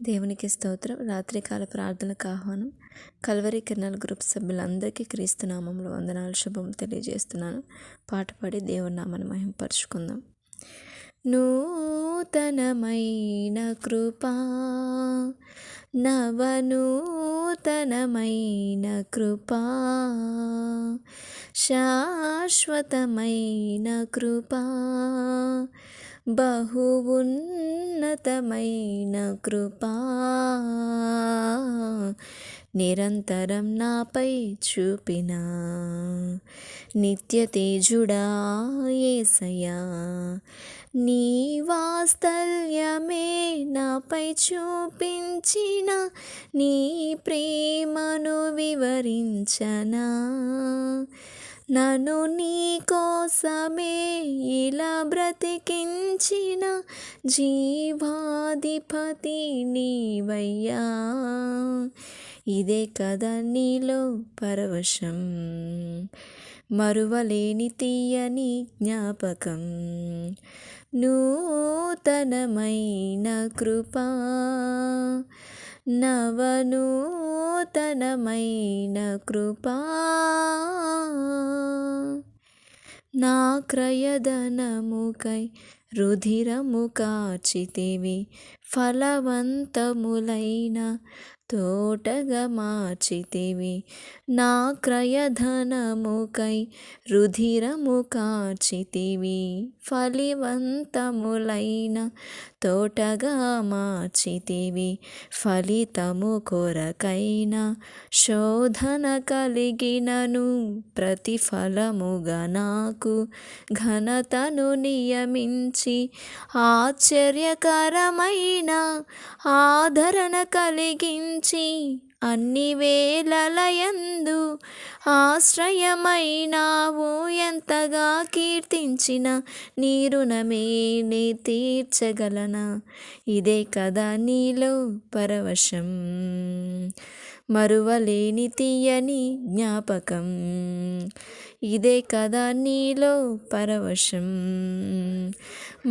దేవునికి స్తోత్రం. రాత్రికాల ప్రార్థనకు ఆహ్వానం. కల్వరి కిరణాల గ్రూప్ సభ్యులందరికీ క్రీస్తు నామంలో వందనాలు శుభం తెలియజేస్తున్నాను. పాట పాడి దేవుని నామాన్ని మహింపరుచుకుందాం. నూతనమైన కృపా, నవనూతనమైన కృపా, శాశ్వతమైన కృపా, బహు ఉన్నతమైన కృపా, నిరంతరం నాపై చూపిన నిత్య తేజుడా యేసయ్యా, నీ వాత్సల్యమే నాపై చూపించిన నీ ప్రేమను వివరించనా, నన్ను నీ కోసమే ఇలా బ్రతికించిన జీవాధిపతి నీవయ్యా. ఇదే కదా నీలో పరవశం, మరువలేని తీయని జ్ఞాపకం. నూతనమైన కృపా, నవనూతనమైన కృపా, నా క్రయధనముకై రుధిరము కార్చితివి, ఫలవంతములైన తోటగా మార్చితివి. నా క్రయధనముకై రుధిరము కార్చితివి, ఫలవంతములైన తోటగా మార్చితివి. ఫలితము కొరకైన శోధన కలిగినను ప్రతిఫలముగా నాకు ఘనతను నియమించి, ఆశ్చర్యకరమైన ఆదరణ కలిగించి, అన్ని వేళలయందు ఆశ్రయమైనావు. ఎంతగా కీర్తించిన నీ రుణమే నే తీర్చగలనా. ఇదే కదా నీలో పరవశం, మరువలేని తీయని జ్ఞాపకం. ఇదే కదా నీలో పరవశం,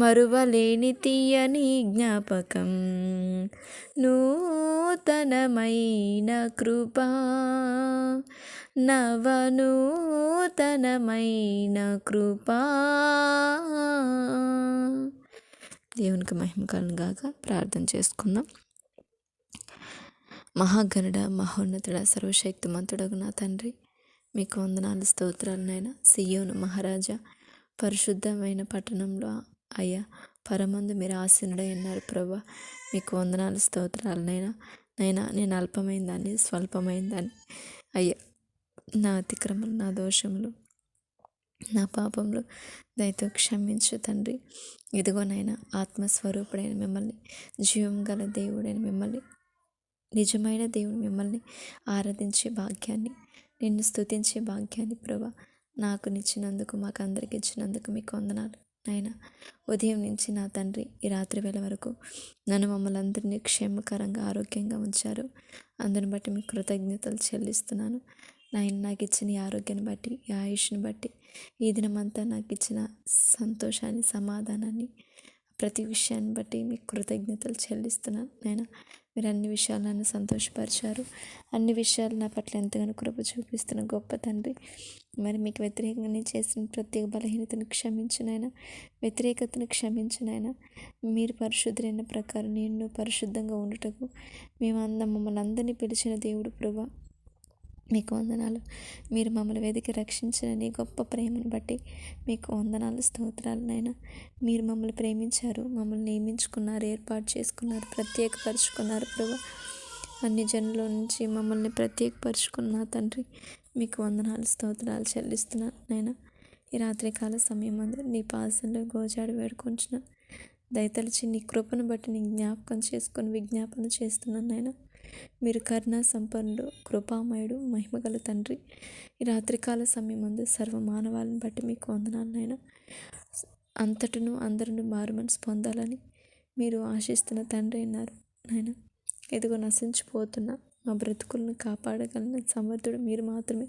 మరువలేని తీయని జ్ఞాపకం. నూతనమైన కృపా, నవనూతనమైన కృపా. దేవునికి మహిమ కలుగును గాక. ప్రార్థన చేసుకుందాం. మహాగణుడ, మహోన్నతుడ, సర్వశక్తిమంతుడగు నా తండ్రి, మీకు వందనాలు స్తోత్రాలు నాయన. సియోను మహారాజా, పరిశుద్ధమైన పట్టణంలో అయ్యా పరమందు మీరు ఆసీనుడై ఉన్నారు ప్రభా. మీకు వందనాలు స్తోత్రాలు నైనా. నేను అల్పమైన దాన్ని, స్వల్పమైన దాన్ని అయ్యా, నా అతిక్రమలు, నా దోషములు, నా పాపములు దయతో క్షమించు తండ్రి. ఇదిగోనైనా ఆత్మస్వరూపుడైన మిమ్మల్ని, జీవం గల దేవుడైన మిమ్మల్ని, నిజమైన దేవుడు మిమ్మల్ని ఆరాధించే భాగ్యాన్ని, నిన్ను స్తుతించే భాగ్యాన్ని ప్రభా నాకు ఇచ్చినందుకు, మాకు అందరికి ఇచ్చినందుకు మీకు వందనాలు నాయన. ఉదయం నుంచి నా తండ్రి ఈ రాత్రి వేళ వరకు నన్ను, మమ్మల్ని అందరినీ క్షేమకరంగా ఆరోగ్యంగా ఉంచారు. అందరిని బట్టి మీకు కృతజ్ఞతలు చెల్లిస్తున్నాను నాయన. నాకు ఇచ్చిన ఈ ఆరోగ్యాన్ని బట్టి, ఈ ఆయుష్ని బట్టి, ఈ దినమంతా నాకు ఇచ్చిన సంతోషాన్ని, సమాధానాన్ని, ప్రతి విషయాన్ని బట్టి మీకు కృతజ్ఞతలు చెల్లిస్తున్నాను నాయన. మీరు అన్ని విషయాలు నన్ను సంతోషపరిచారు. అన్ని విషయాలు నా పట్ల ఎంతగానో కృప చూపిస్తున్న గొప్ప తండ్రి. మరి మీకు వ్యతిరేకంగా నేను చేసిన ప్రత్యేక బలహీనతను క్షమించినైనా, వ్యతిరేకతను క్షమించినైనా, మీరు పరిశుద్ధులైన ప్రకారం నేను పరిశుద్ధంగా ఉండుటకు మమ్మల్ని అందరినీ పిలిచిన దేవుడు ప్రభా, మీకు వందనాలు. మీరు మమ్మల్ని వెతికి రక్షించిన నీ గొప్ప ప్రేమను బట్టి మీకు వందనాలు, స్తోత్రాలు నాయన. మీరు మమ్మల్ని ప్రేమించారు, మమ్మల్ని నియమించుకున్నారు, ఏర్పాటు చేసుకున్నారు, ప్రత్యేకపరుచుకున్నారు ప్రభా. అన్ని జనుల నుంచి మమ్మల్ని ప్రత్యేకపరుచుకున్న తండ్రి, మీకు వందనాలు, స్తోత్రాలు చెల్లిస్తున్నాను నాయన. ఈ రాత్రికాల సమయం అందు నీ పాసంలో గోజాడు వేడుకొంచిన దయతలిచి నీ కృపను బట్టి నీ జ్ఞాపకం చేసుకొని విజ్ఞాపన చేస్తున్నాను నాయన. మీరు కరుణా సంపన్నుడు, కృపామయుడు, మహిమగల తండ్రి. ఈ రాత్రికాల సమయం అందు సర్వ మానవాళిని బట్టి మీకు వందనాలు నాయన. అంతటను అందరూ మారు మనసు పొందాలని మీరు ఆశిస్తున్న తండ్రి అన్నారు నాయన. ఇదిగో నశించిపోతున్న మా బ్రతుకులను కాపాడగలిగిన సమర్థుడు మీరు మాత్రమే.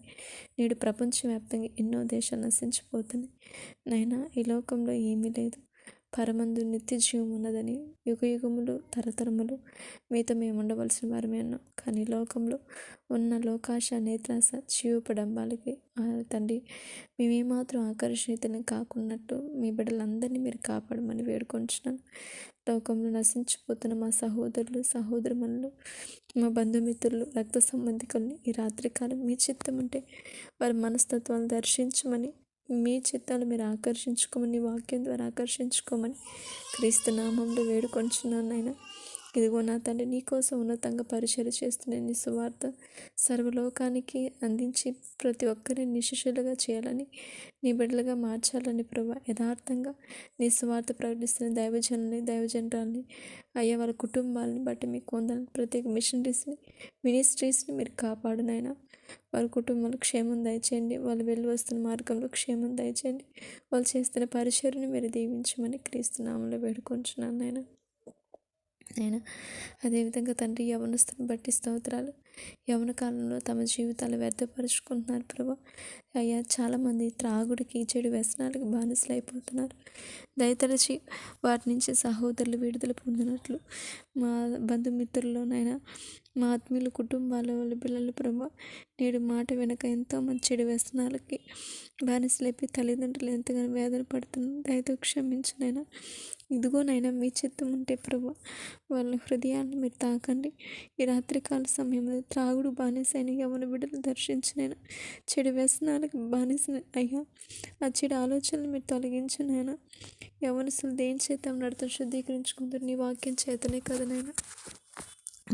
నేడు ప్రపంచవ్యాప్తంగా ఎన్నో దేశాలు నశించిపోతున్నాయి నాయన. ఈ లోకంలో ఏమీ లేదు, పరమందు నిత్య జీవం ఉన్నదని, యుగ యుగములు తరతరములు మీతో మేము ఉండవలసిన వారమే అన్నాం. కానీ లోకంలో ఉన్న లోకాశ నేత్రాశ జీవపడంబాలకి తండ్రి మేమేమాత్రం ఆకర్షితులను కాకున్నట్టు మీ బిడ్డలందరినీ మీరు కాపాడమని వేడుకొంచున్నాను. లోకంలో నశించిపోతున్న మా సహోదరులు సహోదరుమణులు, మా బంధుమిత్రులు, రక్త సంబంధికుల్ని ఈ రాత్రికాలం మీ చిత్తం ఉంటే వారి మనస్తత్వాలను దర్శించమని, మీ చిత్తాలు మీరు ఆకర్షించుకోమని, వాక్యం ద్వారా ఆకర్షించుకోమని క్రీస్తు నామంలో వేడుకొంచున్నాను నాయన. ఇదిగో నా తండ్రి, నీకోసం ఉన్నతంగా పరిచయం చేస్తున్న నీ సువార్త సర్వలోకానికి అందించి ప్రతి ఒక్కరిని నిశిష్యులుగా చేయాలని, నీ బిడ్డలుగా మార్చాలని ప్రభా, యథార్థంగా నీ సువార్త ప్రకటిస్తున్న దైవజనరాల్ని అయ్యా వాళ్ళ కుటుంబాలని బట్టి మీకు వందనాలు. ప్రత్యేక మినిస్ట్రీస్ని మీరు కాపాడునైనా. వారి కుటుంబాలకు క్షేమం దయచేయండి. వాళ్ళు వెళ్ళి వస్తున్న మార్గంలో క్షేమం దయచేయండి. వాళ్ళు చేస్తున్న పరిచర్ని మీరు దీవించమని క్రీస్తు నామములో వేడుకొంచున్నాను నాయన. అదేవిధంగా తండ్రి, యవనస్తుని బట్టి స్తోత్రాలు. యవన కాలంలో తమ జీవితాలు వ్యర్థపరుచుకుంటున్నారు ప్రభా. అయ్యా, చాలామంది త్రాగుడికి, చెడు వ్యసనాలకు బానిసలు అయిపోతున్నారు. దయతలచి వాటి నుంచి సహోదరులు విడుదల పొందినట్లు మా బంధుమిత్రుల్లోనైనా, మా ఆత్మీయుల కుటుంబాల వాళ్ళ పిల్లలు ప్రభా, నేడు మాట వెనక ఎంతోమంది చెడు వ్యసనాలకి బానిసలైపోయి తల్లిదండ్రులు ఎంతగానో వేదన పడుతున్నారు. దయతో క్షమించినైనా. ఇదిగోనైనా మీ చిత్తం ఉంటే ప్రభా, వాళ్ళ హృదయాన్ని మీరు తాకండి. ఈ రాత్రికాల సమయంలో త్రాగుడు బానిసైన యవన బిడ్డలు దర్శించినైనా, చెడు వ్యసనాలకు బానిస అయ్యా, ఆ చెడు ఆలోచనలు మీరు తొలగించినైనా. యవనస్తులు దేని చేత నడుతూ శుద్ధీకరించుకుంటారు? నీ వాక్యం చేతనే కదా నైనా.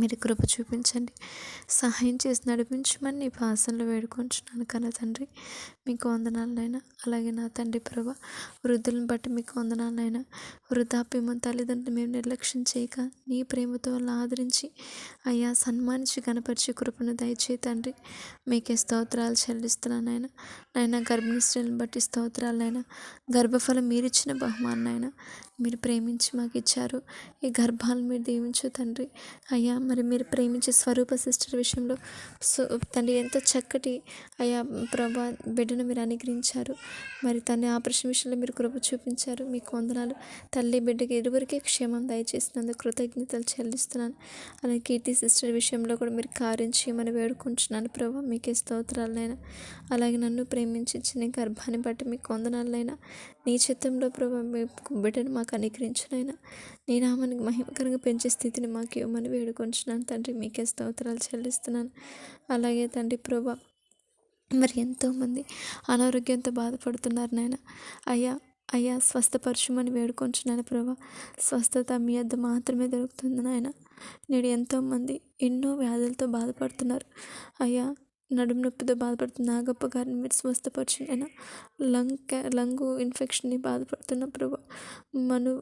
మీరు కృప చూపించండి, సహాయం చేసి నడిపించమని నీ భాషల్లో వేడుకొంచున్నాను కన్నా తండ్రి. మీకు వందనాలనైనా. అలాగే నా తండ్రి ప్రభా, వృద్ధులను బట్టి మీకు వందనాలనైనా. వృద్ధాప్యము తల్లిదండ్రులు మేము నిర్లక్ష్యం చేయక నీ ప్రేమతో వాళ్ళు ఆదరించి అయ్యా సన్మానించి గణపరిచి కృపను దయచే తండ్రి. మీకే స్తోత్రాలు చెల్లిస్తున్నానైనా. నైనా గర్భిణీ స్త్రీలను బట్టి స్తోత్రాలైనా. గర్భఫలం మీరిచ్చిన బహుమానైనా మీరు ప్రేమించి మాకు ఇచ్చారు. ఈ గర్భాలను మీరు దీవించు తండ్రి. అయ్యా, మరి మీరు ప్రేమించే స్వరూప సిస్టర్ విషయంలో తండ్రి ఎంతో చక్కటి అయ్యా ప్రభా బిడ్డను మీరు అనుగ్రహించారు. మరి తన ఆపరేషన్ విషయంలో మీరు కృప చూపించారు. మీకు వందనాలు. తల్లి బిడ్డకి ఇరువురికి క్షేమం దయచేసినందుకు కృతజ్ఞతలు చెల్లిస్తున్నాను. అలాగే కీర్తి సిస్టర్ విషయంలో కూడా మీరు కార్యం చేయమని వేడుకుంటున్నాను ప్రభా. మీకే స్తోత్రాలనైనా. అలాగే నన్ను ప్రేమించి ఇచ్చిన గర్భాన్ని బట్టి మీకు వందనాలనైనా. నీ చిత్తంలో ప్రభా మీ బిడ్డను మాకు అనుగ్రహించినైనా. నీ నామానికి మహిమకరంగా పెంచే స్థితిని మాకు ఇవ్వమని వేడుకొంచున్నాను తండ్రి. మీకే స్తోత్రాలు చెల్లిస్తున్నాను. అలాగే తండ్రి ప్రభా, మరి ఎంతోమంది అనారోగ్యంతో బాధపడుతున్నారు నాయన. అయ్యా స్వస్థపరచమని వేడుకొంచున్నాను ప్రభా. స్వస్థత మీ వద్ద మాత్రమే దొరుకుతుంది నాయన. నేడు ఎంతోమంది ఎన్నో వ్యాధులతో బాధపడుతున్నారు. అయ్యా, నడుము నొప్పితో బాధపడుతున్న నాగప్ప గారిని మీరు స్వస్థపరిచిన లంగు ఇన్ఫెక్షన్ని బాధపడుతున్న ప్రభా, మను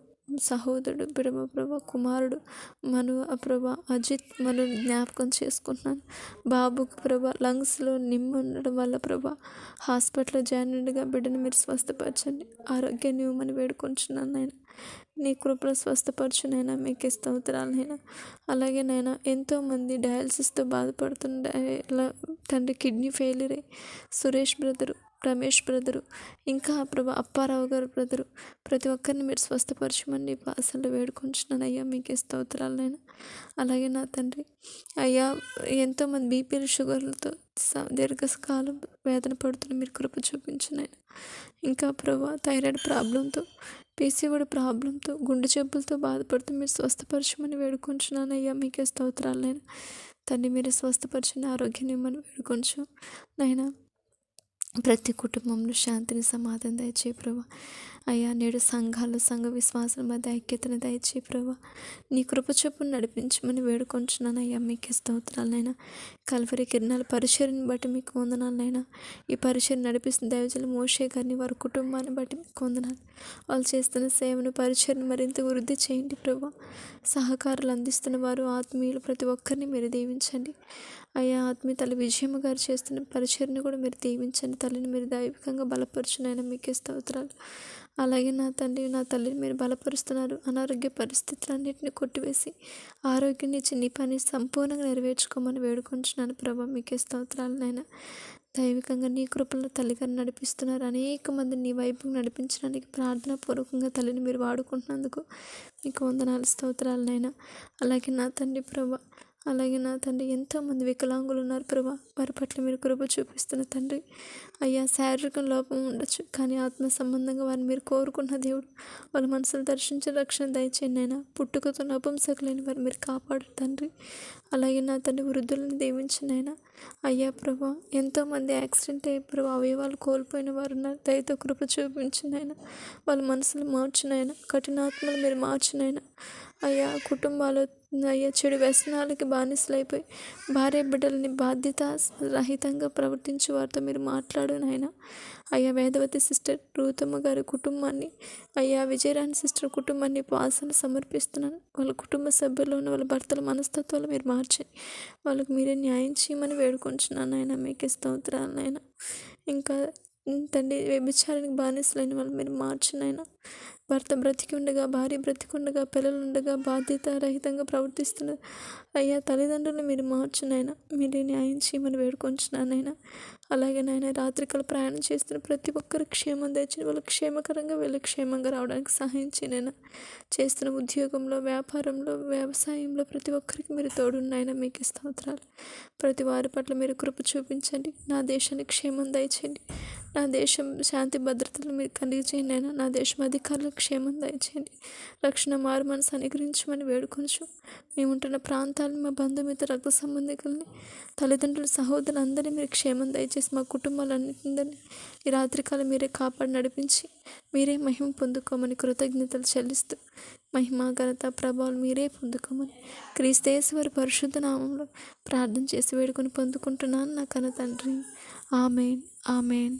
సహోదరుడు ప్రభా కుమారుడు ప్రభా అజిత్ జ్ఞాపకం చేసుకుంటున్నాను. బాబుకు ప్రభా లంగ్స్లో నిమ్ము ఉండడం వల్ల ప్రభా హాస్పిటల్లో జాయిన్ ఉండగా బిడ్డను మీరు స్వస్థపరచండి. ఆరోగ్యాన్ని ఇవ్వమని వేడుకొంచున్నాను నాయన. నీ కృపలో స్వస్థపరచునైనా. మీకే స్తోత్రాలనైనా. అలాగే నాయన ఎంతోమంది డయాలసిస్తో బాధపడుతున్న తండ్రి కిడ్నీ ఫెయిల్యూర్ అయ్యి సురేష్ బ్రదరు, రమేష్ బ్రదరు, ఇంకా ప్రభా అప్పారావు గారు బ్రదరు, ప్రతి ఒక్కరిని మీరు స్వస్థపరచమని భాషల్లో వేడుకుంటున్నాను అయ్యా. మీకే స్తోత్రాలనైనా. అలాగే నా తండ్రి అయ్యా, ఎంతోమంది బీపీలు షుగర్లతో దీర్ఘకాలం వేదన పడుతున్న మీరు కృప చూపించినైనా. ఇంకా ప్రభా థైరాయిడ్ ప్రాబ్లంతో, పీసీఓడి ప్రాబ్లంతో, గుండె జబ్బులతో బాధపడుతూ మీరు స్వస్థపరచమని వేడుకుంటున్నాను అయ్యా. మీకే స్తోత్రాలనైనా. తండ్రి మీరు స్వస్థపరిచిన ఆరోగ్యాన్ని ఇవ్వమని వేడుకొంచు నైనా. ప్రతి కుటుంబంలో శాంతిని సమాధానం దయచేయి ప్రభా. అయ్యా, నేడు సంఘాలు సంఘ విశ్వాసం మధ్య ఐక్యతను దయచేయి ప్రభా. నీ కృప చొప్పున నడిపించమని వేడుకొంచున్నాను అయ్యా. మీకే స్తోత్రాలనైనా. కల్వరి కిరణాల పరిచర్ని బట్టి మీకు వందనాలనైనా. ఈ పరిచయం నడిపిస్తున్న దైవజనులు మోషే గారిని, వారి కుటుంబాన్ని బట్టి మీకు వందనాలు. వాళ్ళు చేస్తున్న సేవను పరిచయం మరింత వృద్ధి చేయండి ప్రభా. సహకారాలు అందిస్తున్న వారు ఆత్మీయులు ప్రతి ఒక్కరిని మీరు దీవించండి అయ్యా. ఆత్మీయ తల్లి విజయమ్మ గారు చేస్తున్న పరిచర్ని కూడా మీరు దీవించండి. తల్లిని మీరు దైవికంగా బలపరచునైనా. మీకే స్తోత్రాలు. అలాగే నా తల్లిని మీరు బలపరుస్తున్నారు. అనారోగ్య పరిస్థితులన్నింటినీ కొట్టివేసి ఆరోగ్యం ఇచ్చి నీ పని సంపూర్ణంగా నెరవేర్చుకోమని వేడుకుంటున్నాను ప్రభా. మీకే స్తోత్రాలనైనా. దైవికంగా నీ కృపలో తల్లిగారు నడిపిస్తున్నారు. అనేక మందిని నీ వైపుకు నడిపించడానికి ప్రార్థన పూర్వకంగా తల్లిని మీరు వాడుకుంటున్నందుకు మీకు వందనాలు, స్తోత్రాలు నాయనా. అలాగే నా తండ్రి ప్రభా, అలాగే నా తండ్రి ఎంతోమంది వికలాంగులు ఉన్నారు ప్రభా, వారి పట్ల మీరు కృప చూపిస్తున్న తండ్రి. అయ్యా, శారీరక లోపం ఉండొచ్చు, కానీ ఆత్మ సంబంధంగా వారిని మీరు కోరుకున్న దేవుడు. వాళ్ళ మనసులు దర్శించే రక్షణ దయచేయండి అయినా. పుట్టుకతో నపుంసకులైన వారు మీరు కాపాడు తండ్రి. అలాగే నా తండ్రి వృద్ధులను దీవించండి అయినా. అయ్యా ప్రభా, ఎంతోమంది యాక్సిడెంట్ అయ్యి ప్రభా అవయవాలు కోల్పోయిన వారు ఉన్నారు. దయతో కృప చూపించండి అయినా. వాళ్ళ మనసులు మార్చినైనా, కఠినాత్మలు మీరు మార్చినైనా. అయ్యా, కుటుంబాలు అయ్యా చెడు వ్యసనాలకి బానిసలైపోయి భార్య బిడ్డలని బాధ్యత రహితంగా ప్రవర్తించే వారితో మీరు మాట్లాడు నాయన. అయ్యా, వేదవతి సిస్టర్ రూతమ్మ గారి కుటుంబాన్ని, అయ్యా విజయరాణి సిస్టర్ కుటుంబాన్ని వాసన సమర్పిస్తున్నాను. వాళ్ళ కుటుంబ సభ్యుల్లో ఉన్న వాళ్ళ భర్తల మనస్తత్వాలు మీరు మార్చండి. వాళ్ళకి మీరే న్యాయం చేయమని వేడుకుంటున్నాను నాయన. మీకే స్తోత్రాలు నాయన. ఇంకా తండ్రి, వ్యభిచారానికి బానిసలైన వాళ్ళు మీరు మార్చినైనా. భర్త బ్రతికి ఉండగా, భార్య బ్రతికి ఉండగా, పిల్లలు ఉండగా బాధ్యత రహితంగా ప్రవర్తిస్తున్నారు. అయ్యా, తల్లిదండ్రులు మీరు మార్చునైనా. మీరే న్యాయం చేయమని వేడుకొంచున్నానైనా. అలాగే నాయన, రాత్రికలు ప్రయాణం చేస్తున్న ప్రతి ఒక్కరు క్షేమం తెచ్చి వాళ్ళు క్షేమకరంగా వెళ్ళి క్షేమంగా రావడానికి సహాయం చేయనైనా. చేస్తున్న ఉద్యోగంలో, వ్యాపారంలో, వ్యవసాయంలో ప్రతి ఒక్కరికి మీరు తోడున్నాయన. మీకు స్తోత్రాలు. ప్రతి వారి పట్ల మీరు కృప చూపించండి. నా దేశానికి క్షేమం దయచేయండి. నా దేశం శాంతి భద్రతలు మీరు కలిగజేయండి అయినా. నా దేశం అధికారులకు క్షేమం దయచేయండి. రక్షణ మారు మనసు అనుగ్రహించమని వేడుకొంచు. మేము ఉంటున్న ప్రాంతాలను, మా బంధుమిత్ర రక్త సంబంధికులని, తల్లిదండ్రుల సహోదరులు అందరినీ మీరు క్షేమం దయచేసి మా కుటుంబాలన్నింటినీ ఈ రాత్రికాలం మీరే కాపాడి నడిపించి మీరే మహిమ పొందుకోమని కృతజ్ఞతలు చెల్లిస్తూ, మహిమ ఘనత ప్రభావాలు మీరే పొందుకోమని క్రీస్తేశ్వరి పరిశుద్ధ నామంలో ప్రార్థన చేసి వేడుకొని పొందుకుంటున్నాను నా కన్న తండ్రి. Amen, amen.